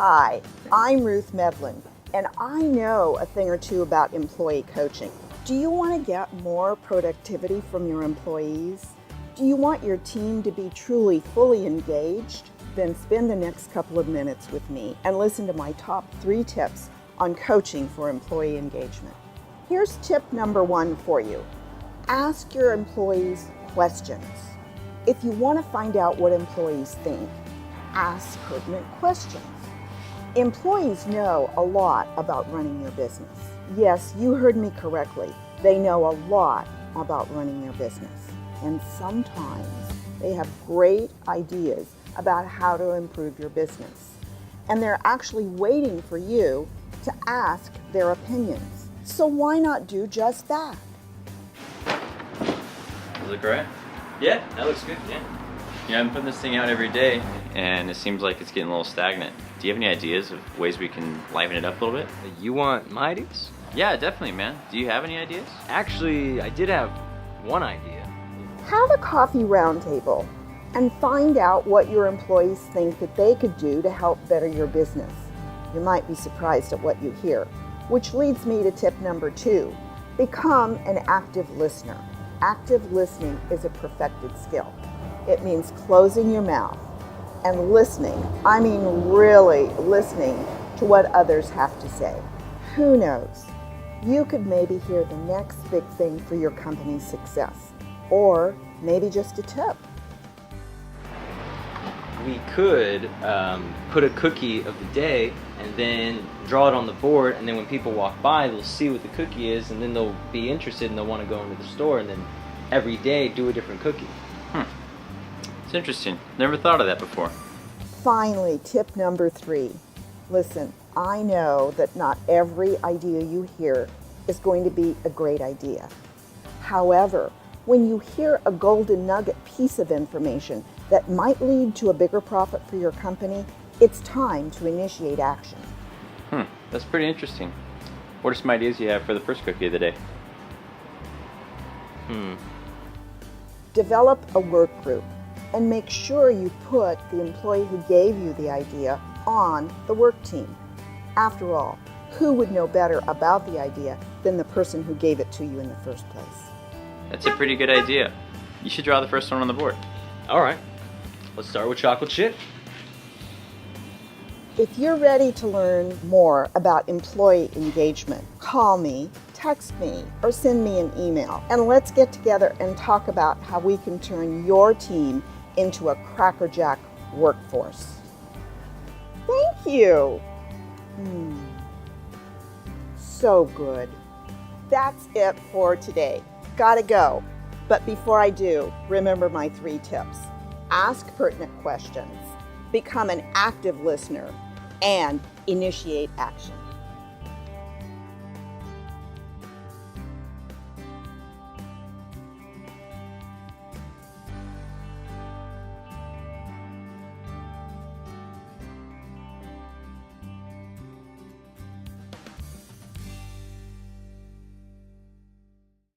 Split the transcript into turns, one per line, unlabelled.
Hi, I'm Ruth Medlin, and I know a thing or two about employee coaching. Do you want to get more productivity from your employees? Do you want your team to be truly fully engaged? Then spend the next couple of minutes with me and listen to my top 3 tips on coaching for employee engagement. Here's tip number 1 for you. Ask your employees questions. If you want to find out what employees think, ask pertinent questions. Employees know a lot about running your business. Yes, you heard me correctly. They know a lot about running their business. And sometimes they have great ideas about how to improve your business. And they're actually waiting for you to ask their opinions. So why not do just that?
Does it look right?
Yeah, that looks good, yeah.
You know, I'm putting this thing out every day, and it seems like it's getting a little stagnant. Do you have any ideas of ways we can liven it up a little bit?
You want my ideas?
Yeah, definitely, man. Do you have any ideas?
Actually, I did have one idea.
Have a coffee roundtable and find out what your employees think that they could do to help better your business. You might be surprised at what you hear, which leads me to tip number 2. Become an active listener. Active listening is a perfected skill. It means closing your mouth and listening. I mean really listening to what others have to say. Who knows? You could maybe hear the next big thing for your company's success, or maybe just a tip.
We could put a cookie of the day and then draw it on the board, and then when people walk by, they'll see what the cookie is, and then they'll be interested and they'll want to go into the store, and then every day do a different cookie.
It's interesting. Never thought of that before.
Finally, tip number 3. Listen, I know that not every idea you hear is going to be a great idea. However, when you hear a golden nugget piece of information that might lead to a bigger profit for your company, it's time to initiate action.
That's pretty interesting. What are some ideas you have for the first cookie of the day?
Develop a work group and make sure you put the employee who gave you the idea on the work team. After all, who would know better about the idea than the person who gave it to you in the first place?
That's a pretty good idea. You should draw the first one on the board.
All right, let's start with chocolate chip.
If you're ready to learn more about employee engagement, call me, text me, or send me an email, and let's get together and talk about how we can turn your team into a crackerjack workforce. Thank you. So good. That's it for today. Gotta go. But before I do, remember my 3 tips. Ask pertinent questions, become an active listener, and initiate action.